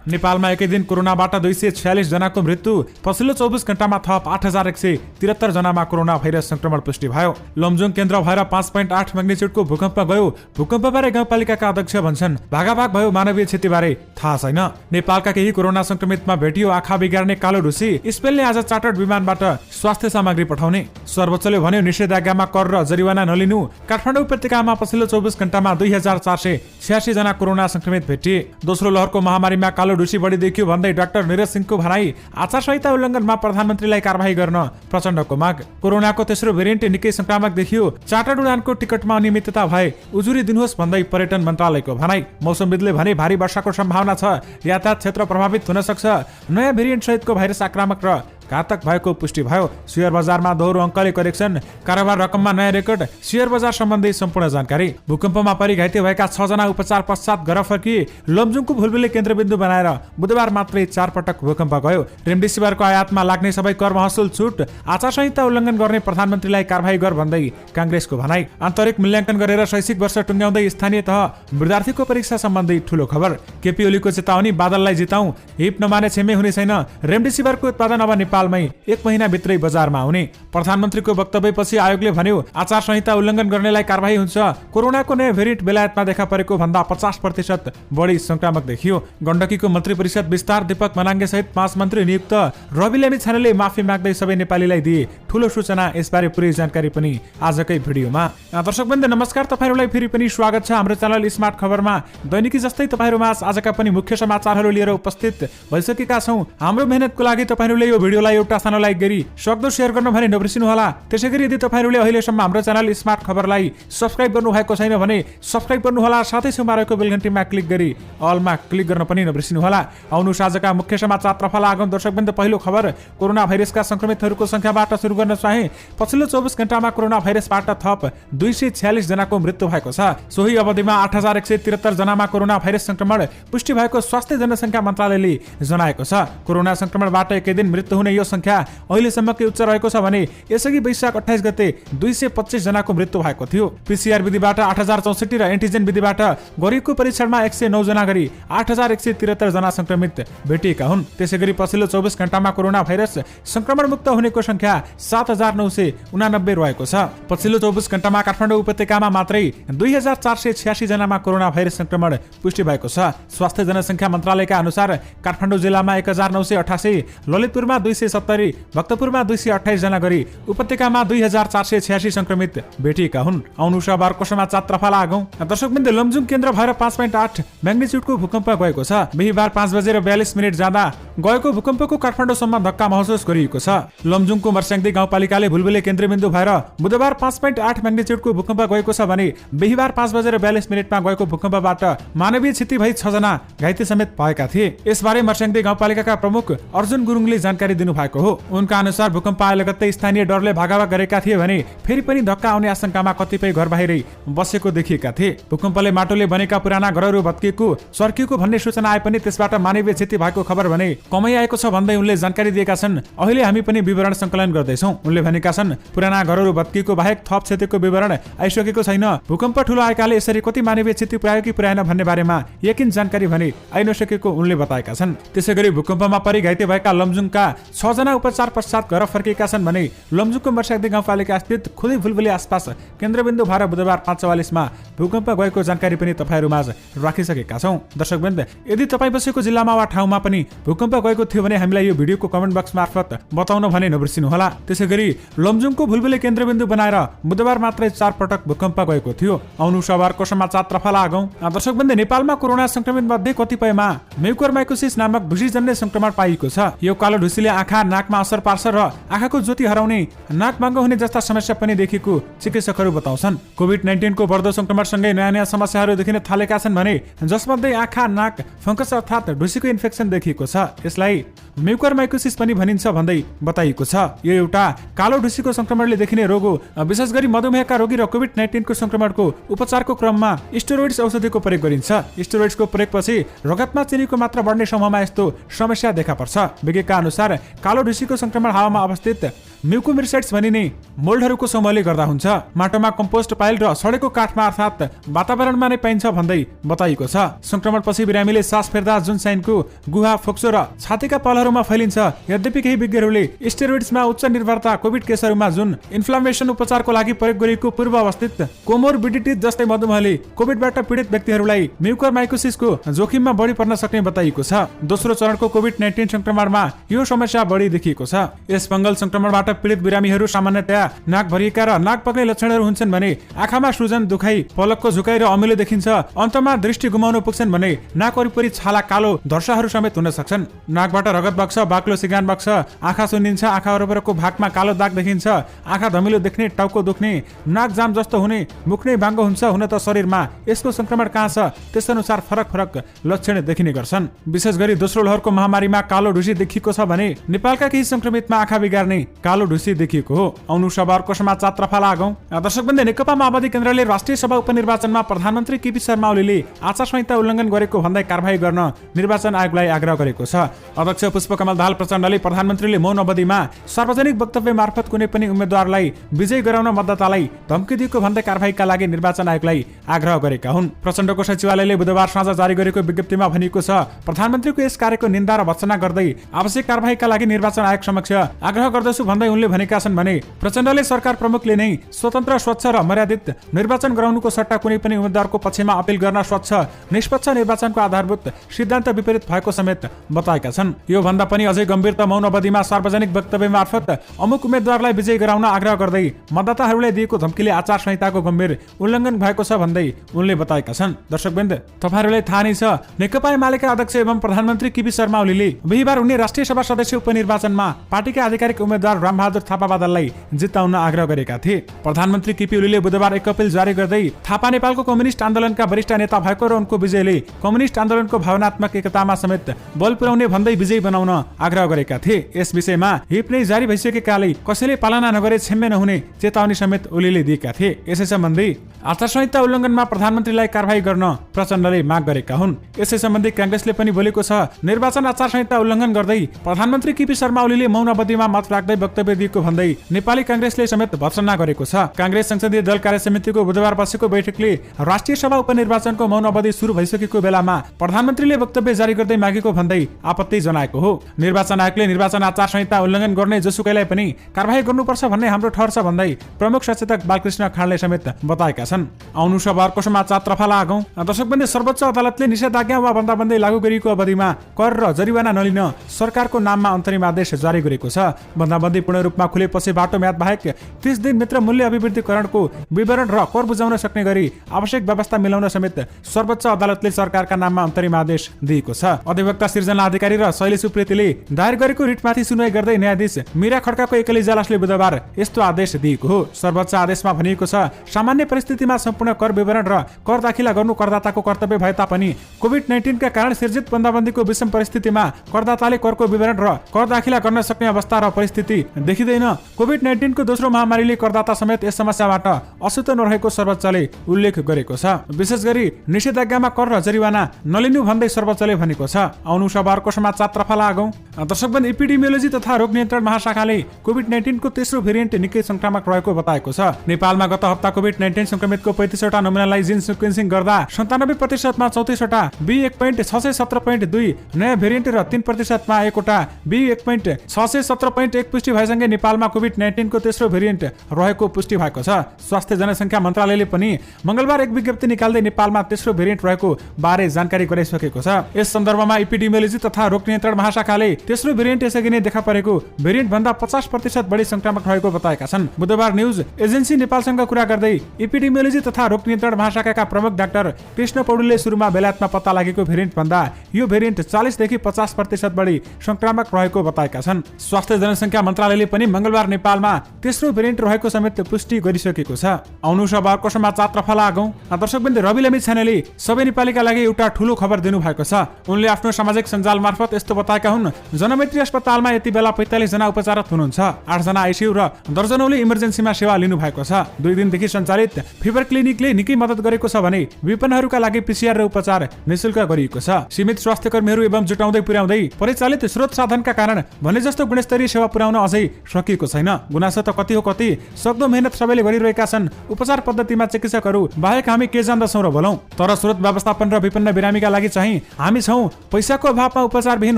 नेपालमा एकै दिन कोरोनाबाट 246 जनाको मृत्यु। पछिल्लो 24 घण्टामा थप 8173 जनामा कोरोना भाइरस संक्रमण पुष्टि भयो। लमजुङ केन्द्र भएर 5.8 म्याग्निच्युडको भूकम्प गयो। भूकम्पबारे गाउँपालिकाका अध्यक्ष भन्छन् भागाभाग भयो, मानवीय क्षतिबारे थाहा छैन। नेपालका केही कोरोना संक्रमितमा भेटियो आँखा बिगार्ने कालो ढुसी। स्पेनले आज चार्टर्ड विमानबाट स्वास्थ्य सामग्री पठाउने। सर्वोच्चले भन्यो निषेधाज्ञामा कर र जरिवाना नलिनु। काठमाडौँ उपत्यकामा पछिल्लो 24 घण्टामा 2486 जना कोरोना संक्रमित भेटिए। दोस्रो लहरको महामारीमा कालो ढुसी बढी देखियो भन्दै डाक्टर नीरज सिंहको भनाई। आचार संहिता उल्लङ्घनमा प्रधानमन्त्रीलाई कारबाही गर्न प्रचण्डको माग। कोरोनाको तेस्रो भेरिएन्ट निकै संक्रामक देखियो। चार्टर्ड उडानको टिकटमा अनियमितता भए उजुरी दिनुहोस् भन्दै पर्यटन मन्त्रालयको भनाई। मौसमविदले भने भारी वर्षाको सम्भावना छ, यातायात क्षेत्र प्रभावित हुन सक्छ। नयाँ भेरिएन्ट सहितको भाइरस आक्रामक र घातक भएको पुष्टि भयो। शेयर बजारमा दोहोरो अङ्कले करेक्सन। कारोबार रकममा नयाँ रेकर्ड। शेयर बजार सम्बन्धी सम्पूर्ण जानकारी। भूकम्पमा परि घाइते भएका 6 जना उपचार पश्चात घर फर्किए। लमजुङको भुलबुले केन्द्रबिन्दु बनाएर बुधबार मात्रै 4 पटक भूकम्प गयो। रेमडेसिभिरको आयातमा लाग्ने सबै कर महसुल छुट। आचार संहिता उल्लङ्घन गर्ने प्रधानमन्त्रीलाई कारबाही गर भन्दै काङ्ग्रेसको भनाई। आन्तरिक मूल्याङ्कन गरेर शैक्षिक वर्ष टुङ्ग्याउँदै स्थानीय तह विद्यार्थीको परीक्षा सम्बन्धी ठूलो खबर। केपी ओलीको चेतावनी बादललाई जिताउँ, हिप नमाने छेमे हुने छैन। रेमडेसिभिरको उत्पादन अब नेपालमै 1 महिना भित्रै बजारमा आउने। प्रधानमन्त्रीको वक्तव्यपछि आयोगले भन्यो आचार संहिता उल्लङ्घन गर्नेलाई कारबाही हुन्छ। कोरोनाको नयाँ भेरिएन्ट बेलायतमा देखा परेको भन्दा 50% बढी संक्रामक देखियो। गण्डकीको मन्त्री परिषद विस्तार। दीपक मनाङ्गे सहित 5 मन्त्री नियुक्त। रवि लामिछानेले माफी माग्दै सबै नेपालीलाई दिए ठूलो सूचना। यसबारे पुरै जानकारी पनि आजकै भिडियोमा। दर्शकवृन्द नमस्कार, तपाईहरुलाई फेरि पनि स्वागत छ हाम्रो च्यानल स्मार्ट खबरमा। दैनिकी जस्तै तपाईहरुमा आजका पनि मुख्य समाचारहरू लिएर उपस्थित भइसकेका छौं। हाम्रो मेहनतको लागि तपाईहरुले यो भिडियोलाई एउटा सानो लाइक गरी सक्दो शेयर गर्न भने नबिर्सिनु होला। त्यसैगरी यदि तपाईहरुले अहिलेसम्म हाम्रो च्यानल स्मार्ट खबरलाई सब्स्क्राइब गर्नु भएको छैन भने सब्स्क्राइब गर्नु होला। साथै छेउमा रहेको बेल घण्टीमा क्लिक गरी अलमा क्लिक गर्न पनि नबिर्सिनु होला। आउनु आजका मुख्य समाचारतर्फ लागौं। दर्शकवृन्द पहिलो खबर कोरोना भाइरसका संक्रमितहरूको संख्याबाट सुरु गर्न चाहे। पछिल्लो 24 घण्टामा कोरोना भाइरसबाट थप 246 जनाको मृत्यु भएको छ। सोही अवधिमा 8173 जनामा कोरोना भाइरस संक्रमण पुष्टि भएको स्वास्थ्य जनसङ्ख्या मन्त्रालयले जनाएको छ। कोरोना संक्रमणबाट एकै दिन मृत्यु हुने यो संख्या अहिलेसम्मकै उच्च रहेको छ भने यसअघि वैशाख 28 गते 225 जनाको मृत्यु भएको थियो। पीसीआर विधिबाट 8064 र एन्टिजेन विधिबाट गरिएको परीक्षणमा 109 जना गरी 8173 जना संक्रमित भेटिएका हुन्। त्यसैगरी पछिल्लो 24 घण्टामा कोरोना भाइरस संक्रमण मुक्त हुनेको संख्या 7989 रहेको छ। पछिल्लो 24 घण्टामा काठमाडौँ उपत्यकामा मात्रै 2486 जनामा कोरोना भाइरस संक्रमण पुष्टि भएको छ। स्वास्थ्य जनसङ्ख्या मन्त्रालयका अनुसार काठमाडौँ जिल्लामा 1988, ललितपुरमा 270, भक्तपुरमा 228 जना गरी उपत्यकामा 2486 संक्रमित भेटिएका हुन्। आउनु अर्को समाचारतर्फ लागौं। दर्शकवृन्द लमजुङ केन्द्र भएर 5.8 म्याग्निच्युडको भूकम्प गएको छ। बिहीबार 5:42 जाँदा गएको भूकम्पको काठमाडौँसम्म धक्का महसुस गरिएको छ। लमजुङको मर्स्याङ्दी गाउँपालिकाले भुलबुले केन्द्रबिन्दु भएर बुधबार 5.8 म्याग्निच्युडको भूकम्प गएको छ भने बिहीबार 5:42 मा गएको भूकम्पबाट मानवीय क्षति भई 6 जना घाइते समेत भएका थिए। यसबारे मर्स्याङ्दी गाउँपालिकाका प्रमुख अर्जुन गुरुङले जानकारी दिनुभएको हो। उनका अनुसार भूकम्प आए लगत्तै स्थानीय डरले भागाभाग गरेका थिए भने फेरि पनि धक्का आउने आशंकामा कतिपय घर बाहिरै बसेको देखिएका थिए। भूकम्पले माटोले बनेका पुराना घरहरू भत्किएको सर्किएको भन्ने सूचना आए पनि त्यसबाट मानवीय क्षति भएको खबर भने कमै आएको छ भन्दै उनले जानकारी दिएका छन्। अहिले हामी पनि विवरण सङ्कलन गर्दैछौँ। उनले भनेका छन् पुराना घरहरू भत्किएको बाहेक थप क्षतिको विवरण आइसकेको छैन। भूकम्प ठूलो आएकाले यसरी कति मानवीय क्षति पुर्यायो कि पुर्याएन भन्ने बारेमा यकिन जानकारी भने आइनसकेको उनले बताएका छन्। त्यसैगरी भूकम्पमा परि घाइते भएका लमजुङका 6 जना उपचार पश्चात घर फर्किएका छन् भने लमजुङको मर्स्याङ्दी गाउँपालिका स्थित खुदै भुलबुले आसपास केन्द्रबिन्दु भएर बुधबार 5:44 मा भूकम्प गएको जानकारी पनि तपाईहरुमाझ राखिसकेका छौं। दर्शकवृन्द यदि तपाई बसेको जिल्लामा वा ठाउँमा पनि भूकम्प गएको थियो भने हामीलाई यो भिडियोको कमेन्ट बक्स मार्फत बताउन भने नबिर्सिनु होला। त्यसैगरी लमजुङको भुलबुले केन्द्रबिन्दु बनाएर बुधबार मात्रै 4 पटक भूकम्प गएको थियो। आउनु सवारको समाचारतर्फ लागौं। दर्शकवृन्द नेपालमा कोरोना संक्रमित मध्ये कतिपयमा म्युकोरमाइकोसिस नामक ढुसीजन्य संक्रमण पाइएको छ। यो कालो ढुसीले आँखा नाकमा असर पार्छ र आँखाको ज्योति हराउने, नाक बाङ्गो हुने जस्ता समस्या पनि देखिएको चिकित्सकहरू बताउँछन्। कोभिड-19 को बढ्दो संक्रमणसँगै नयाँ समस्याहरू देखिन थालेका छन् भने जसमध्ये आँखा नाक फङ्गस अर्थात् ढुसीको इन्फेक्सन देखिएको छ। यसलाई म्युकोरमाइकोसिस पनि भनिन्छ भन्दै बताइएको छ। यो एउटा कालो ढुसीको संक्रमणले देखिने रोग हो। विशेष गरी मधुमेहका रोगी र कोभिड-19 को संक्रमणको उपचारको क्रममा स्टेरोइड्स औषधिको प्रयोग गरिन्छ। स्टेरोइड्सको प्रयोगपछि रगतमा चिनीको मात्रा बढ्ने समूहमा यस्तो समस्या देखा पर्छ। विज्ञका अनुसार कालो ढुसीको संक्रमण हावामा अवस्थित म्युकोमिर्साइड्स भनिने मोल्डहरूको समूहले गर्दा हुन्छ। माटोमा कम्पोस्ट पाइल र सडेको काठमा अर्थात् वातावरणमा नै पाइन्छ भन्दै बताइएको छ। संक्रमणपछि बिरामीले सास फेर्दा जुन साइनको गुहा, फोक्सो र छातीका पालहरूमा फैलिन्छ। यद्यपि केही विज्ञहरूले स्टेरोइड्समा उच्च निर्भरता कोभिड केसहरूमा जुन इन्फ्लामेसन उपचारको लागि प्रयोग गरिएको पूर्व अवस्थित कोमोरबिडिटी जस्तै मधुमेहले कोभिडबाट पीडित व्यक्तिहरूलाई म्युकरमाइकोसिसको जोखिममा बढी पर्न सक्ने बताइएको छ। दोस्रो चरणको कोभिड-19 संक्रमणमा यो समस्या बढी देखिएको छ। यस फंगल संक्रमणबाट पीडित बिरामीहरू सामान्यतया नाक भरिएका र नाक पक्ने लक्षणहरू हुन्छन् भने आँखामा सूजन, दुखाइ, पलकको झुकाइ र अमिलो देखिन्छ। अन्तमा दृष्टि गुमाउन पुग्छन् भने नाक वरिपरि छाला, कालो धर्साहरू समेत हुन सक्छन्। नाकबाट रगत बग्छ, बाक्लो सिगान बग्छ, आँखा सुन्निन्छ, आँखा वरपरको भागमा कालो दाग देखिन्छ, आँखा धमिलो देख्ने, टाउको दुख्ने, नाक जाम जस्तो हुने, मुख नै बाङ्गो हुन्छ। हुन त शरीरमा यसको संक्रमण कहाँ छ त्यसअनुसार फरक लक्षण देखिने गर्छन्। विशेष गरी दोस्रो लहरको महामारीमा कालो ढुसी देखिएको छ भने नेपालका केही संक्रमितमा आँखा बिगार्ने कालो ढुसी देखिएको हो। आउनु सभाको समाचार तर्फ लागौं। दर्शकवृन्द, नेकपा माओवादी केन्द्रले राष्ट्रिय सभा उपनिर्वाचनमा प्रधानमन्त्री केपी शर्मा ओलीले आचार संहिता उल्लङ्घन गरेको भन्दै कारबाही गर्न निर्वाचन आयोगलाई आग्रह गरेको छ। अध्यक्ष पुष्पकमल दाहाल प्रचण्डले प्रधानमन्त्रीले मौन अवधिमा सार्वजनिक वक्तव्य मार्फत कुनै पनि उम्मेद्वारलाई विजय गराउन मतदातालाई धम्की दिएको भन्दै कारबाहीका लागि निर्वाचन आयोगलाई आग्रह गरेका हुन्। प्रचण्डको सचिवालयले बुधबार साँझ जारी गरेको विज्ञप्तिमा भनिएको छ, प्रधानमन्त्रीको यस कार्यको निन्दा र भर्त्सना गर्दै आवश्यक कारबाहीका लागि निर्वाचन आयोग समक्ष आग्रह गर्दछु भन्दै उनले भनेका छन् भने प्रचण्डले सरकार प्रमुखले नै स्वतन्त्र, स्वच्छ र मर्यादित निर्वाचन गराउनुको सट्टा कुनै पनि उम्मेद्वारको पक्षमा अपिल गर्न स्वच्छ निष्पक्ष निर्वाचनको आधारभूत सिद्धान्त विपरीत भएको समेत बताएका छन्। यो भन्दा पनि अझै गम्भीर त मौन अवधिमा सार्वजनिक वक्तव्य मार्फत अमुक उम्मेद्वारलाई विजय गराउन आग्रह गर्दै मतदाताहरूलाई दिएको धम्कीले आचार संहिताको गम्भीर उल्लङ्घन भएको छ भन्दै उनले बताएका छन्। दर्शकवृन्द, तपाईहरुलाई थाहा नै छ, नेकपा एमालेका अध्यक्ष एवं प्रधानमन्त्री केपी शर्मा ओलीले बिहीबार हुने राष्ट्रिय सभा सदस्य उपनिर्वाचनमा पार्टीका आधिकारिक उम्मेद्वार रामबहादुर थापा बादललाई जिताउन आग्रह गरेका थिए। प्रधानमन्त्री केपी ओलीले बुधबार एक अपिल जारी गर्दै थापा नेपालको कम्युनिस्ट आन्दोलनका वरिष्ठ नेता भएको र उनको विजयले कम्युनिस्ट आन्दोलनको भावनात्मक एकतामा समेत बल पुर्याउने भन्दै विजय बनाउन आग्रह गरेका थिए। यस विषयमा हिप नै जारी भइसकेकाले कसैले पालना नगरे क्षम्य नहुने चेतावनी समेत ओलीले दिएका थिए। यसै सम्बन्धी आचार संहिता उल्लङ्घनमा प्रधानमन्त्रीलाई कारबाही गर्न प्रचण्डले माग गरेका हुन्। यसै सम्बन्धी कांग्रेसले पनि बोलेको छ, निर्वाचन आचार संहिता उल्लङ्घन गर्दै प्रधानमन्त्री केपी शर्मा ओलीले मौन अवधिमा मत राख्दै वक्तव्य दिएको भन्दै नेपाली कांग्रेसले समेत भर्त्सना गरेको छ। कांग्रेस संसदीय दल कार्य समितिको बुधबार बसेको बैठकले राष्ट्रिय सभा उपनिर्वाचनको मौन अवधि सुरु भइसकेको बेलामा प्रधानमन्त्रीले वक्तव्य जारी गर्दै मागेको भन्दै आपत्ति जनाएको हो। निर्वाचन आयोगले निर्वाचन आचार संहिता उल्लङ्घन गर्ने जोसुकैलाई पनि कारबाही गर्नुपर्छ भन्ने हाम्रो ठहर छ भन्दै प्रमुख सचेतक बालकृष्ण खाँडले समेत बताएका छन्। आउनु सबहरुको समाचार तर्फ लागौं। दर्शकवृन्द, सर्वोच्च अदालतले निषेधाज्ञा वा बन्दाबन्दी लागू गरिएको अवधिमा कर र जरिवाना नलिन सरकारको नाममा अन्तरिम आदेश जारी गरेको छ। बन्दाबन्दी पूर्ण रूपमा खुलेपछि बाटो म्याद बाहेक 30 दिनभित्र मूल्य अभिवृद्धिकरणको विवरण र कर बुझाउन सक्ने गरी आवश्यक व्यवस्था मिलाउन समेत सर्वोच्च अदालतले सरकारका नाममा अन्तरिम आदेश दिएको छ। अधिवक्ता सृजना अधिकारी र शैलेश उप्रेतीले दायर गरेको रिटमाथि सुनवाई गर्दै न्यायाधीश मीरा खड्काको एकल इजलासले बुधबार यस्तो आदेश दिएको हो। सर्वोच्च आदेशमा भनिएको छ, सामान्य परिस्थितिमा सम्पूर्ण कर विवरण र कर दाखिला गर्नु करदाताको कर्तव्य भए तापनि कोभिड-19 का कारण सिर्जित बन्दाबन्दीको विषम परिस्थितिमा करदाताले करको विवरण र कर दाखिला गर्न सक्ने अवस्था र परिस्थिति देखिँदैन। कोभिड-19 को दोस्रो महामारीले करदाता समेत यस समस्याबाट अछुत नरहेको सर्वोच्चले उल्लेख गरेको छ। विशेष गरी निषेधाज्ञामा कर र जरिवाना नलिनु भन्दै सर्वोच्चले भनेको छ। आउनु सबहरुको समाचार तर्फ लागौं। दर्शकवृन्द, एपिडेमियोलोजी तथा रोग नियन्त्रण महाशाखाले कोभिड-19 को तेस्रो भेरिएन्ट निकै संक्रामक रहेको बताएको छ। नेपालमा गत हप्ता कोभिड-19 संक्रमितको 35 वटा नमुनालाई जिन सिक्वेन्सिङ गर्दा 97% मा 34 वटा B1.617.2 नयाँ भेरिएन्ट र 3% मा 1 वटा B1.617.1 पुष्टि भएसँगै नेपालमा कोभिड-19 को तेस्रो भेरिएन्ट रहेको पुष्टि भएको छ। स्वास्थ्य जनसङ्ख्या मन्त्रालयले पनि मंगलबार एक विज्ञप्ति निकाल्दै नेपालमा तेस्रो भेरिएन्ट रहेको बारे जानकारी गराइसकेको छ। यस सन्दर्भमा एपिडेमियोलोजी तथा रोग नियन्त्रण महाशाखाले तेस्रो भेरिएन्ट यसअघि नै देखा परेको भेरिएन्ट भन्दा 50% बढी संक्रामक रहेको बताएका छन्। बुधबार न्यूज एजेन्सी नेपालसँग कुरा गर्दै एपिडेमियोलोजी तथा रोग नियन्त्रण महाशाखाका प्रमुख डाक्टर कृष्ण पौडेलले सुरुमा बेलायतमा पत्ता लागेको भेरिएन्ट भन्दा यो भेरिएन्ट 40 देखि 50% बढी संक्रामक रहेको बताएका छन्। स्वास्थ्य जनसङ्ख्या मन्त्रालयले पनि मंगलबार नेपालमा तेस्रो भेरिएन्ट रहेको समेत पुष्टि गरिसकेको छ। आउनु सबहरुको समाचार तर्फ लागौं। दर्शकवृन्द, रवि लम्बी छानेले सबै नेपालीका लागि एउटा ठूलो खबर दिनु भएको छ। उनले आफ्नो सामाजिक सञ्जाल मार्फत यस्तो बताएका हुन्, जनमैत्री अस्पतालमा यति बेला 45 जना उपचाररत हुनुहुन्छ। 8 जना आइसियु र दर्जनौले इमर्जेन्सीमा सेवा लिनु भएको छ। 2 दिनदेखि सञ्चालित फिभर क्लिनिकले निकै मद्दत गरेको छ भने विपन्नहरूका लागि पीसीआर र उपचार निशुल्क गरिएको छ। सीमित स्वास्थ्य कर्मीहरू एवं जुटाउँदै पुर्याउँदै परिचालित स्रोत साधनका कारण भने जस्तो गुणस्तरीय सेवा पुर्याउन अझै सकिएको छैन। गुनासो त कति हो कति, सक्दो मेहनत सबैले गरिरहेका छन्। उपचार पद्धतिमा चिकित्सकहरू बाहेक हामी के जान्दछौँ र भनौँ। तर स्रोत व्यवस्थापन र विपन्न बिरामीका लागि चाहिँ हामी छौँ। पैसाको अभावमा उपचारविहीन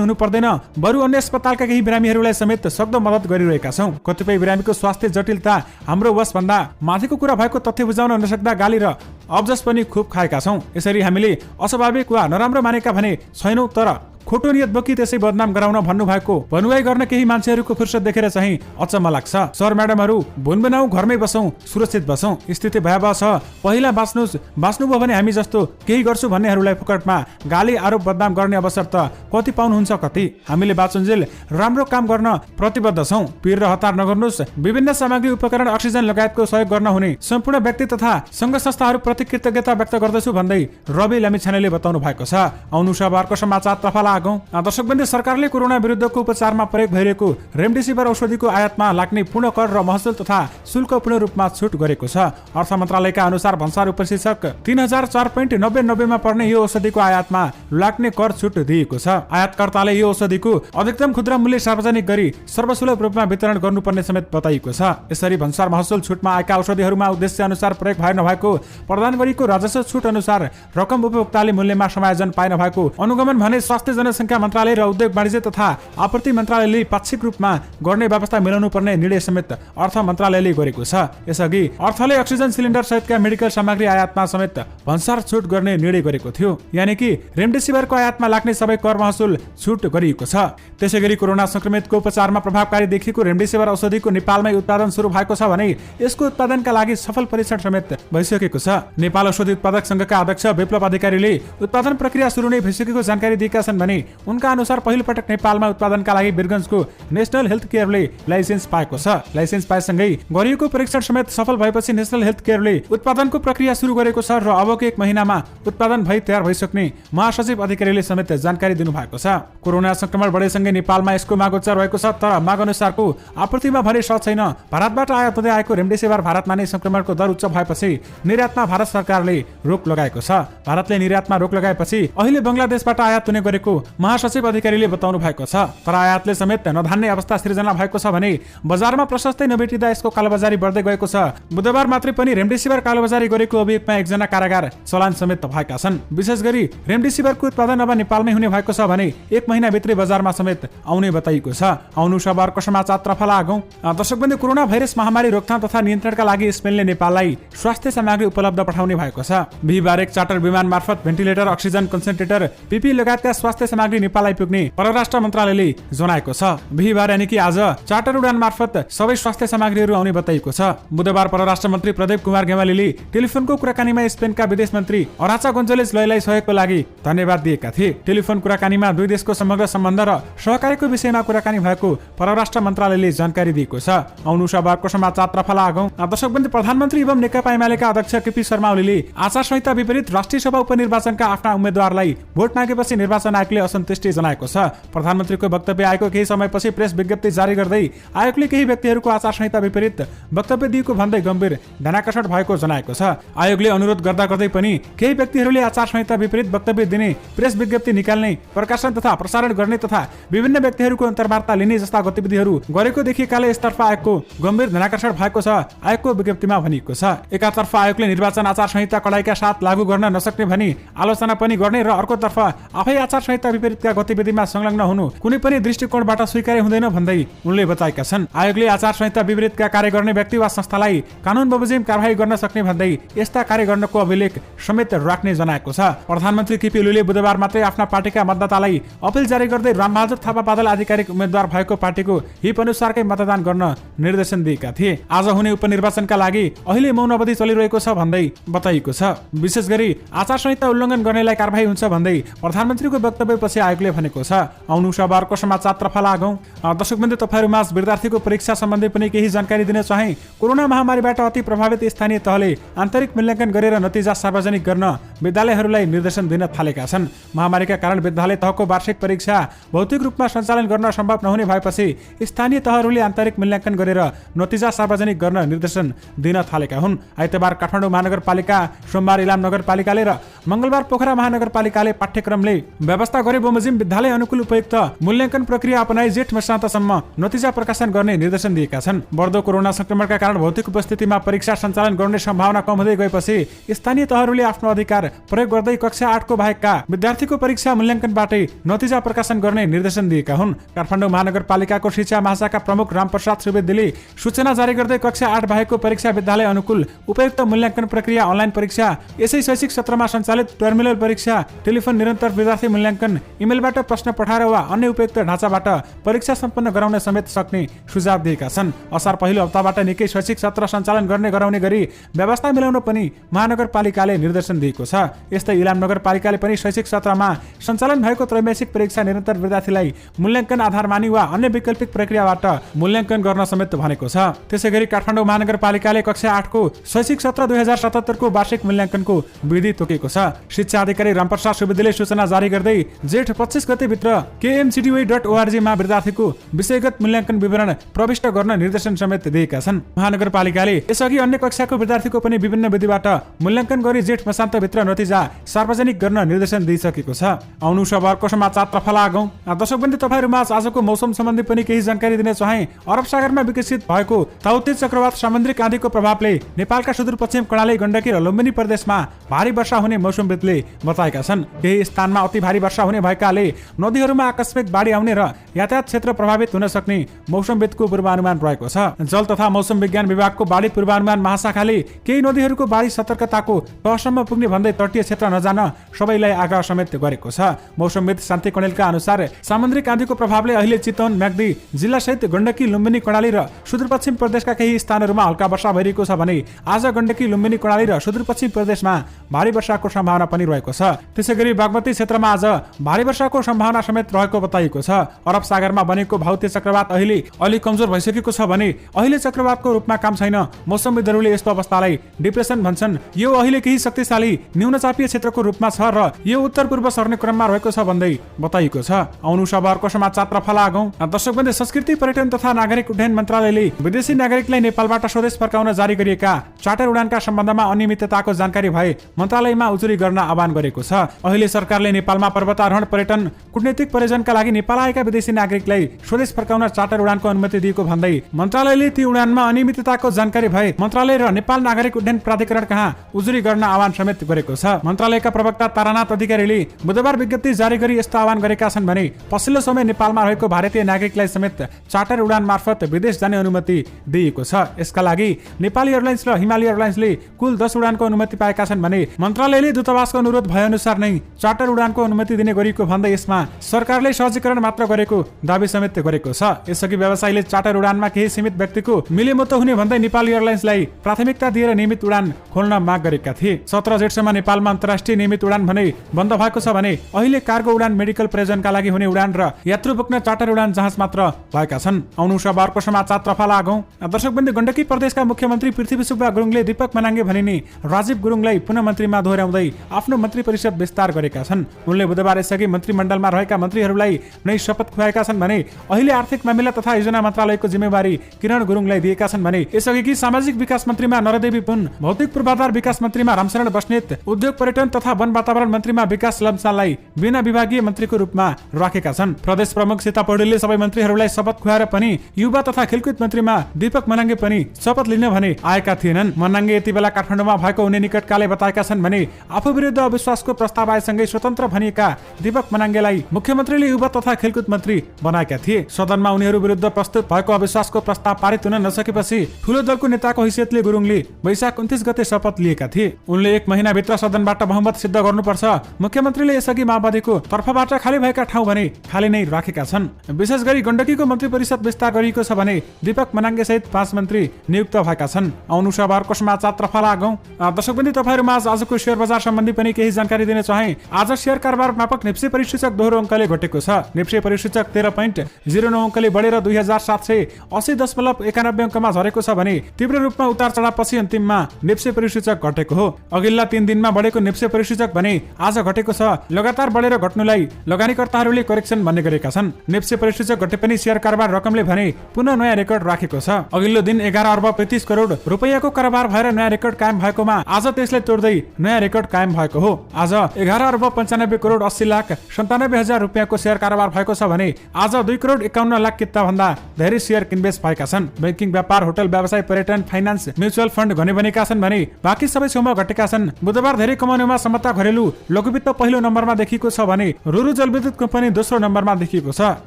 हुनु पर्दैन, बरु अन्य अस्पतालका केही बिरामीहरूलाई समेत सक्दो मद्दत गरिरहेका छौँ। कतिपय बिरामीको स्वास्थ्य जटिलता हाम्रो वशभन्दा माथिको कुरा भएको तथ्य बुझाउन नसक्दा गाली र अब्जस पनि खुब खाएका छौँ। यसरी हामीले अस्वाभाविक वा नराम्रो मानेका भने छैनौँ, तर खोटो नियत बोकी त्यसै बदनाम गराउन भन्नुभएको भनुवाई गर्न केही मान्छेहरूको फुर्सद देखेर चाहिँ अचम्म लाग्छ। सर म्याडमहरू भुन बनाऊ, घरमै बसौँ, सुरक्षित बसौँ। स्थिति भयावह छ, पहिला बाँच्नुभयो भने हामी जस्तो केही गर्छु भन्नेहरूलाई फुकटमा गाली आरोप बदनाम गर्ने अवसर त कति पाउनुहुन्छ कति। हामीले बाँचुन्जेल राम्रो काम गर्न प्रतिबद्ध छौँ। पीर र हतार नगर्नुहोस्। विभिन्न सामग्री उपकरण अक्सिजन लगायतको सहयोग गर्न हुने सम्पूर्ण व्यक्ति तथा सङ्घ संस्थाहरू प्रति कृतज्ञता व्यक्त गर्दछु भन्दै रवि लामिछानेले बताउनु भएको छ। आउनु शनिबारको समाचार तर्फ दर्शकबन्दी, सरकारले कोरोना विरुद्धको उपचारमा प्रयोग भइरहेको रेमडेसिभिर औषधिको आयातमा लाग्ने पूर्ण कर र महसुल तथा शुल्क पूर्ण रूपमा छुट गरेको छ। अर्थ मन्त्रालयका अनुसार भन्सार उपशीर्षक 3004.90 मा पर्ने यो औषधिको आयातमा लाग्ने कर छुट दिएको छ। आयातकर्ताले यो औषधिको अधिकतम खुद्रा मूल्य सार्वजनिक गरी सर्वसुलभ रूपमा वितरण गर्नुपर्ने समेत बताइएको छ। यसरी भन्सार महसुल छुटमा आएका औषधिहरूमा उद्देश्य अनुसार प्रयोग भए नभएको, प्रदान गरिएको राजस्व छुट अनुसार रकम उपभोक्ताले मूल्यमा समायोजन पाए नभएको अनुगमन भने स्वास्थ्य जनसङ्ख्या मन्त्रालय र उद्योग वाणिज्य तथा आपूर्ति मन्त्रालयले पाक्षिक रूपमा गर्ने व्यवस्था मिलाउनु पर्ने निर्णय समेत अर्थ मन्त्रालयले गरेको छ। यसअघि अर्थले अक्सिजन सिलिन्डर सहितका मेडिकल सामग्री आयातमा समेत भन्सार छुट गर्ने निर्णय गरेको थियो। यानि कि रेमडेसिभिरको आयातमा लाग्ने सबै कर महसुल छुट गरिएको छ। त्यसैगरी कोरोना संक्रमितको उपचारमा प्रभावकारी देखिएको रेमडेसिभिर औषधिको नेपालमै उत्पादन सुरु भएको छ भने यसको उत्पादनका लागि सफल परीक्षण समेत भइसकेको छ। नेपाल औषधि उत्पादक संघका अध्यक्ष विप्लव अधिकारीले उत्पादन प्रक्रिया सुरु नै भइसकेको जानकारी दिएका छन् भने उनका अनुसार पहिलो पटक नेपालमा उत्पादनका लागि वीरगञ्जको नेशनल हेल्थ केयरले लाइसेन्स पाएको छ। लाइसेन्स पाएसँगै गरिएको परीक्षण समेत सफल भएपछि नेशनल हेल्थ केयरले उत्पादनको प्रक्रिया सुरु गरेको छ र अबको 1 महिनामा उत्पादन भई तयार भइसक्ने महासचिव अधिकारीले समेत जानकारी दिनुभएको छ। कोरोना संक्रमण बढेसँगै नेपालमा यसको माग उच्च रहेको छ, तर माग अनुसारको आपूर्तिमा भने सट छैन। भारतबाट आयात हुँदै आएको रेमडेसिभिर भारतमा नै संक्रमणको दर उच्च भएपछि निर्यातमा भारत सरकारले रोक लगाएको छ। भारतले निर्यातमा रोक लगाएपछि अहिले बङ्गलादेशबाट आयात हुने गरेको महासचिव अधिकारीले बताउनु भएको छ। तर आयातले समेत नधान्ने अवस्था सृजना भएको छ भने बजारमा प्रशस्तै नभेटिँदा यसको कालोबजारी बढ्दै गएको छ। बुधबार मात्रै पनि रेमडेसिभिर कालोबजारी गरेको अभियोगमा एकजना कारागार चलान समेत भएका छन्। विशेष गरी रेमडेसिभिरको उत्पादन अब नेपालमै हुने भएको छ भने 1 महिनाभित्रै बजारमा समेत आउने बताइएको छ। आउनु शनिबारको समाचारतर्फ लागौँ। दर्शकबन्दी, कोरोना भाइरस महामारी रोकथाम तथा नियन्त्रणका लागि स्पेनले नेपाललाई स्वास्थ्य सामग्री उपलब्ध पठाउने भएको छ। बिहिबार एक चार्टर विमान मार्फत भेन्टिलेटर, अक्सिजन कन्सन्ट्रेटर, पिपी लगायतका स्वास्थ्य सामग्री नेपाललाई पुग्ने परराष्ट्र मन्त्रालयले जनाएको छ। बिहिबार यानि कि आज चार्टर उडान मार्फत सबै स्वास्थ्य सामग्रीहरू आउने बताइएको छ। बुधबार परराष्ट्र मन्त्री प्रदीप कुमार गेवालीले टेलिफोनको कुराकानीमा स्पेनका विदेश मन्त्री अराचा गोन्जालेज लयलाई सहयोगको लागि धन्यवाद दिएका थिए। टेलिफोन कुराकानीमा दुई देशको समग्र सम्बन्ध र सहकारीको विषयमा कुराकानी भएको परराष्ट्र मन्त्रालयले जानकारी दिएको छ। आउनु शनिबारको समाचारतर्फ लागौँ। दर्शकबन्दी, प्रधानमन्त्री एवं नेकपा एमालेका अध्यक्ष केपी शर्मा ओलीले आचार संहिता विपरीत राष्ट्रिय सभा उपनिर्वाचनका आफ्ना उम्मेद्वारलाई भोट मागेपछि निर्वाचन आयोगले असन्तुष्टि जनाएको छ। प्रधानमन्त्रीको वक्तव्य आएको केही समयपछि प्रेस विज्ञप्ति जारी गर्दै आयोगले केही व्यक्तिहरूको आचार संहिता विपरीत वक्तव्य दिएको भन्दै गम्भीर ध्यानाकर्षण भएको जनाएको छ। आयोगले अनुरोध गर्दा गर्दै पनि केही व्यक्तिहरूले आचार संहिता विपरीत वक्तव्य दिने, प्रेस विज्ञप्ति निकाल्ने, प्रकाशन तथा प्रसारण गर्ने तथा विभिन्न व्यक्तिहरूको अन्तर्वार्ता लिने जस्ता गतिविधिहरू गरेको देखिएकाले यसतर्फ आयोगको गम्भीर ध्यानाकर्षण भएको छ। आयोगको विज्ञप्तिमा भनिएको छ, एकातर्फ आयोगले निर्वाचन आचार संहिता कडाइका साथ लागू गर्न नसक्ने भनी आलोचना पनि गर्ने र अर्कोतर्फ आफै आचार संहिता विपरीतका गतिविधिमा संलग्न हुनु कुनै पनि दृष्टिकोणबाट स्वीकार्य हुँदैन भन्दै उनले बताएका छन्। आयोगले आचार संहिता विपरीतका कार्य गर्ने व्यक्ति वा संस्थालाई कानून बमोजिम कारबाही गर्न सक्ने भन्दै यस्ता कार्य गर्नको अभिलेख समेत राख्ने जनाएको छ। प्रधानमन्त्री केपी ओलीले बुधबार मात्रै आफ्ना पार्टीका मतदातालाई अपिल जारी गर्दै रामबहादुर थापा बादल आधिकारिक उम्मेद्वार भएको पार्टीको हिप अनुसारकै मतदान गर्न निर्देशन दिएका थिए। आज हुने उपनिर्वाचनका लागि अहिले मौन अवधि चलिरहेको छ भन्दै बताइएको छ। विशेष गरी आचार संहिता उल्लङ्घन गर्नेलाई कारबाही हुन्छ भन्दै प्रधानमन्त्रीको वक्तव्यपछि आयोगले भनेको छ। आउनु शनिबारको समाचारतर्फ लागौँ। दर्शकबन्दी, तपाईँहरूमाझ विद्यार्थीको परीक्षा सम्बन्धी पनि केही जानकारी दिन चाहे। कोरोना महामारीबाट अति प्रभावित स्थानीय तहले आन्तरिक मूल्याङ्कन गरेर नतिजा सार्वजनिक गर्न विद्यालयहरूलाई निर्देशन दिन थालेका छन्। महामारीका कारण विद्यालय तहको वार्षिक परीक्षा भौतिक रूपमा सञ्चालन गर्न सम्भव नहुने भएपछि स्थानीय तहहरूले आन्तरिक मूल्याङ्कन गरेर नतिजा सार्वजनिक गर्न निर्देशन दिन थालेका हुन्। आइतबार काठमाडौँ महानगरपालिका, सोमबार इलाम नगरपालिकाले र मंगलबार पोखरा महानगरपालिकाले पाठ्यक्रमले व्यवस्था गरे बमोजिम विद्यालय अनुकूल उपयुक्त मूल्याङ्कन प्रक्रिया अपनाई जेठ मसान्तसम्म नतिजा प्रकाशन गर्ने निर्देशन दिएका छन्। बढ्दो कोरोना संक्रमणका कारण भौतिक उपस्थितिमा परीक्षा सञ्चालन गर्ने सम्भावना कम हुँदै गएपछि स्थानीय तहहरूले आफ्नो अधिकार प्रयोग गर्दै कक्षा 8 को बाहेकका विद्यार्थीको परीक्षा मूल्याङ्कनबाटै नतिजा प्रकाशन गर्ने निर्देशन दिएका हुन्। काठमाडौँ महानगरपालिकाको शिक्षा महाशाखा प्रमुख रामप्रसाद सुवेदीले सूचना जारी गर्दै कक्षा 8 बाहेकको परीक्षा विद्यालय अनुकूल उपयुक्त मूल्याङ्कन प्रक्रिया, अनलाइन परीक्षा, यसै शैक्षिक सत्रमा सञ्चालित टर्मिनल परीक्षा, टेलिफोन निरन्तर विद्यार्थी मूल्याङ्कन, इमेलबाट प्रश्न पठाएर वा अन्य उपयुक्त ढाँचाबाट परीक्षा सम्पन्न गराउन समेत सक्ने सुझाव दिएका छन्। असार पहिलो हप्ताबाट निकै शैक्षिक सत्र सञ्चालन गराउने गरी व्यवस्था मिलाउन पनि महानगरपालिकाले निर्देशन दिएको छ। यस्तै इलाम नगरपालिकाले पनि शैक्षिक सत्रमा सञ्चालन भएको त्रैमासिक परीक्षा निरन्तर विद्यार्थीलाई मूल्याङ्कन आधार मानी वा अन्य वैकल्पिक प्रक्रियाबाट मूल्याङ्कन गर्न समेत भनेको छ। त्यसैगरी काठमाडौँ महानगरपालिकाले कक्षा 8 को शैक्षिक सत्र 2077 को वार्षिक मूल्याङ्कनको विधि तोकेको छ। शिक्षा अधिकारी रामप्रसाद सुवेदीले सूचना जारी गर्दै जेठ 25 गते भित्र kmcty.org मा विद्यार्थीको विषयगत मूल्याङ्कन विवरण प्रविष्ट गर्न निर्देशन समेत दिएका छन्। महानगरपालिकाले यसअघि अन्य कक्षाको विद्यार्थीको पनि विभिन्न विधिबाट मूल्याङ्कन गरी जेठ मसान्तभित्र नतिजा सार्वजनिक गर्न निर्देशन दिइसकेको छ। आउनु सबरको समाचारतर्फ लागौं। दर्शकवृन्द, तपाईहरुमाझ आजको मौसम सम्बन्धी पनि केही जानकारी दिन चाहे। अरब सागरमा विकसित भएको ताउते चक्रवात सामुद्रिक आँधीको प्रभावले नेपालका सुदूरपश्चिम कर्णाली, गण्डकी र लुम्बिनी प्रदेशमा भारी वर्षा हुने मौसमविदले बताएका छन्। केही स्थानमा अति भारी वर्षा हुने भएकाले नदीहरूमा आकस्मिक बाढी आउने र यातायात क्षेत्र प्रभावित हुन सक्ने मौसमविदको पूर्वानुमान रहेको छ। जल तथा मौसम विज्ञान विभागको बाढी पूर्वानुमान महाशाखाले केही नदीहरूको बाढी सतर्कताको तहसम्म पुग्ने भन्दै तटीय क्षेत्र नजान सबैलाई आग्रह समेत गरेको छ। मौसमविद शान्ति कणेलका अनुसार सामुद्रिक आँधीको प्रभावले अहिले चितवन, म्याग्दी जिल्लासहित गण्डकी, लुम्बिनी, कर्णाली र सुदूरपश्चिम प्रदेशका केही स्थानहरूमा हल्का वर्षा भइरहेको छ भने आज गण्डकी, लुम्बिनी, कर्णाली र सुदूरपश्चिम प्रदेशमा भारी वर्षाको सम्भावना पनि रहेको छ। त्यसैगरी बागमती क्षेत्रमा आज भारी वर्षाको सम्भावना समेत रहेको बताइएको छ। अरब सागरमा बनेको भौते चक्रवात अहिले अलि कमजोर भइसकेको छ भने अहिले चक्रवातको रूपमा काम छैन। मौसमविदहरूले यस्तो अवस्थालाई डिप्रेसन भन्छन्। यो अहिले केही शक्तिशाली न्यूनचापीय क्षेत्रको रूपमा छ र यो उत्तर पूर्व सर्ने क्रममा रहेको छ भन्दै बताइएको छ। आउनु सबरको समाचारतर्फ लागौं। दर्शकवृन्द, संस्कृति, पर्यटन तथा नागरिक उड्डयन मन्त्रालयले विदेशी नागरिकलाई नेपालबाट स्वदेश फर्काउन जारी गरिएका चार्टर उडानका सम्बन्धमा अनियमितताको जानकारी भए मन्त्रालयमा उजुरी गर्न आह्वान गरेको छ। अहिले सरकारले नेपालमा पर्वतारोहण, पर्यटन, कूटनीतिक प्रयोजनका लागि नेपाल आएका विदेशी नागरिकलाई स्वदेश फर्काउन चार्टर उडानको अनुमति दिएको भन्दै मन्त्रालयले ती उडानमा अनियमितताको जानकारी भए मन्त्रालय र नेपाल नागरिक उड्डयन प्राधिकरण कहाँ उजुरी गर्न आह्वान समेत गरेको छ। मन्त्रालयका प्रवक्ता तारानाथ अधिकारीले बुधबार विज्ञप्ति जारी गरी यस्तो आह्वान गरेका छन् भने पछिल्लो समय नेपालमा रहेको भारतीय नागरिकलाई समेत चार्टर उडान मार्फत विदेश जाने अनुमति दिएको छ। यसका लागि नेपाली एयरलाइन्स र हिमाली एयरलाइन्सले कुल 10 उडानको अनुमति पाएका छन् भने मन्त्रालयले दूतावासको अनुरोध भए अनुसार नै चार्टर उडानको अनुमति दिने गरिएको भन्दै यसमा सरकारले सहजीकरण मात्र गरेको दाबी समेत गरेको छ। यसअघि व्यवसायीले चार्टर उडानमा केही सीमित व्यक्तिको मिलेमतो हुने भन्दै नेपाली एयरलाइन्सलाई प्राथमिकता दिएर नियमित उडान खोल्न माग गरेका थिए। 17 जेठसम्म नेपालमा अन्तर्राष्ट्रिय नियमित उडान भने बन्द भएको छ भने अहिले कार्गो उडान, मेडिकल प्रयोजनका लागि हुने उडान र यात्रु बोक्न चार्टर उडान जहाज मात्र भएका छन्। आउनु सबरको समाचारतर्फ लागौं। दर्शकवृन्द, गण्डकी प्रदेशका मुख्यमन्त्री पृथ्वी सुब्बा गुरुङले दीपक मनाङ्गे भनिने राजीव गुरुङलाई पुनः मन्त्रीमा दोहोर्याउँदै आफ्नो मन्त्री परिषद विस्तार गरेका छन्। उनले बुधबार यसअघि मन्त्रीमण्डलमा रहेका मन्त्रीहरूलाई नै शपथ खुवाएका छन् भने अहिले आर्थिक मामिला तथा योजना मन्त्रालयको जिम्मेवारी किरण गुरुङलाई दिएका छन् भने यसअघि सामाजिक विकास मन्त्रीमा नरदेवी पुन, भौतिक पूर्वाधार विकास मन्त्रीमा रामशरण बस्नेत, उद्योग पर्यटन तथा वन वातावरण मन्त्रीमा विकास लम्साललाई बिना विभागीय मन्त्रीको रूपमा राखेका छन्। प्रदेश प्रमुख सीता पौडेलले सबै मन्त्रीहरूलाई शपथ खुवाएर पनि युवा तथा खेलकुद मन्त्रीमा दीपक मनाङ्गे पनि शपथ लिन भने आएका थिएनन्। मनाङ्गे यति बेला काठमाडौँमा भएको हुने निकटकाले बताएका छन् भने आफू विरुद्ध अविश्वासको प्रस्ताव आएसँगै स्वतन्त्र भनिएका दीपक मनाङ्गेलाई मुख्यमन्त्रीले युवा तथा खेलकुद मन्त्री बनाएका थिए। सदनमा उनीहरू विरुद्ध प्रस्तुत भएको अविश्वासको प्रस्ताव पारित हुन नसकेपछि ठूलो दलको नेताको हैसियतले गुरुङले वैशाख 29 गते शपथ लिएका थिए। उनले 1 महिनाभित्र सदनबाट बहुमत सिद्ध गर्नुपर्छ। मुख्यमन्त्रीले यसअघि माओवादीको तर्फबाट खाली भएका ठाउँ भने खाली नै राखेका छन्। विशेष गरी गण्डकीको मन्त्री परिषद विस्तार गरिएको छ भने दीपक मनाङ्गे सहित 5 मन्त्री नियुक्त भएका छन्। आउनु सबरको अर्को समाचारतर्फ लागौं। दर्शकबन्दी तपाईहरुमा आजको शेयर बजार सम्बन्धी पनि केही जानकारी दिन चाहे। आज शेयर कारोबार मापक निफ्टी परिसूचक दोहोरो अङ्कले घटेको छ। निफ्टी परिसूचक 13.09 अङ्कले बढेर 2791.91 अङ्कमा झरेको छ भने तीव्र रूपमा उतार चढावपछि अन्तिममा निफ्टी परिसूचक घटेको हो। अघिल्ला 3 दिनमा बढेको निफ्टी परिसूचक भने आज घटेको छ। लगातार बढेर घट्नुलाई लगानीकर्ताहरूले करेक्सन भन्ने गरेका छन्। निफ्टी परिसूचक घटे पनि शेयर कारोबार रकमले भने पुनः नयाँ रेकर्ड राखेको छ। अघिल्लो दिन 11 अर्ब 35 करोड रुपैयाँको कारोबार भएर नयाँ रेकर्ड कायम भएकोमा आज त्यसले तोड्दै नयाँ रेकर्ड कायम भएको हो। आज 11 अर्ब 95 करोड 80 लाख 97 हजार रुपैयाँको शेयर कारोबार भएको छ भने आज 2 करोड 51 लाख किता भन्दा धेरै शेयर किनबेच भएका छन्। बैंकिङ, व्यापार, होटल व्यवसाय, पर्यटन, फाइनान्स, म्युचुअल फन्ड घने बनेका छन् भने बाँकी सबै छेउमा घटेका छन्। बुधबार धेरै कमाउनेमा समता घरेलु लघुवित्त पहिलो नम्बरमा देखिएको छ भने रुरु जलविद्युत कम्पनी दोस्रो नम्बरमा देखिएको छ।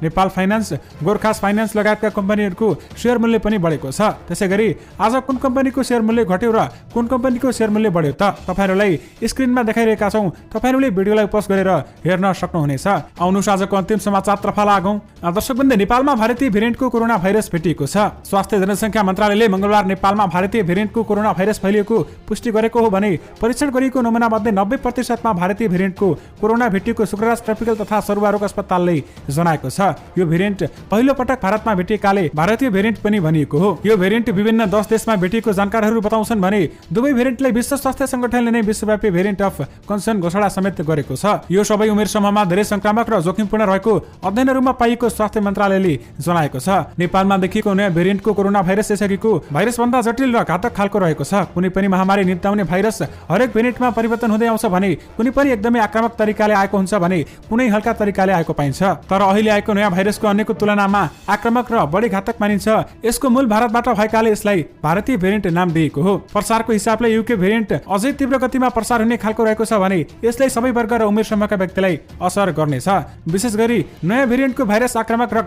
नेपाल फाइनान्स, गोरखास फाइनान्स लगायतका कम्पनीहरूको शेयर मूल्य पनि बढेको छ। त्यसैगरी आज कुन कम्पनीको शेयर मूल्य घट्यो र कुन कम्पनीको शेयर मूल्य बढ्यो त तपाईहरुलाई स्क्रिनमा देखाइरहेका छौं। तपाईहरुले भिडियोलाई पज गरेर हेर्न सक्नुहुनेछ। आउनुस् आजको अन्तिम समाचारतर्फ लागौं। दर्शकबन्दी नेपालमा भारतीय भेरिएन्टको कोरोना भाइरस भेटिएको छ। स्वास्थ्य जनसङ्ख्या मन्त्रालयले मंगलबार नेपालमा भारतीय भेरिएन्टको कोरोना भाइरस फैलिएको पुष्टि गरेको हो भने परीक्षण गरिएको नमुना मध्ये 90% मा भारतीय भेरिएन्टको कोरोना भेटिएको शुक्रराज ट्रपिकल तथा सरुवा रोग अस्पतालले जनाएको छ। यो भेरिएन्ट पहिलो पटक भारतमा भेटिएकाले भारतीय भेरिएन्ट पनि भनिएको हो। यो भेरिएन्ट विभिन्न 10 देशमा भेटिएको जानकारहरू बताउँछन् भने दुवै भेरिएन्टलाई विश्व स्वास्थ्य संगठनले नै विश्वव्यापी भेरिएन्ट अफ कन्सर्न घोषणा समेत गरेको छ। यो सबै उमेर समूहमा धेरै संक्रामक र जोखिमपूर्ण रहेको अध्ययनहरूमा पाइएको स्वास्थ्य मन्त्रालयले जनाएको छ। नेपालमा देखिएको नयाँ भेरिएन्टको कोरोना भाइरस यसअघिको भाइरस भन्दा जटिल र घातक खालको रहेको छ। कुनै पनि महामारी निम्त्याउने भाइरस हरेक भेरिएन्टमा परिवर्तन हुँदै आउँछ भने कुनै पनि एकदमै आक्रामक तरिकाले आएको हुन्छ भने कुनै हल्का तरिकाले आएको पाइन्छ। तर अहिले आएको नयाँ भाइरसको अन्यको तुलनामा आक्रामक र बढी घातक मानिन्छ। यसको मूल भारतबाट भएकाले यसलाई भारतीय भेरिएन्ट नाम दिएको हो। प्रसारको हिसाबले युके भेरिएन्ट अझै तीव्र गतिमा प्रसार हुने खालको रहेको छ भने यसले सबै वर्ग र उमेर समूहका व्यक्तिलाई असर गर्नेछ। विशेष गरी नयाँ भेरिएन्टको भाइरस आक्रामक र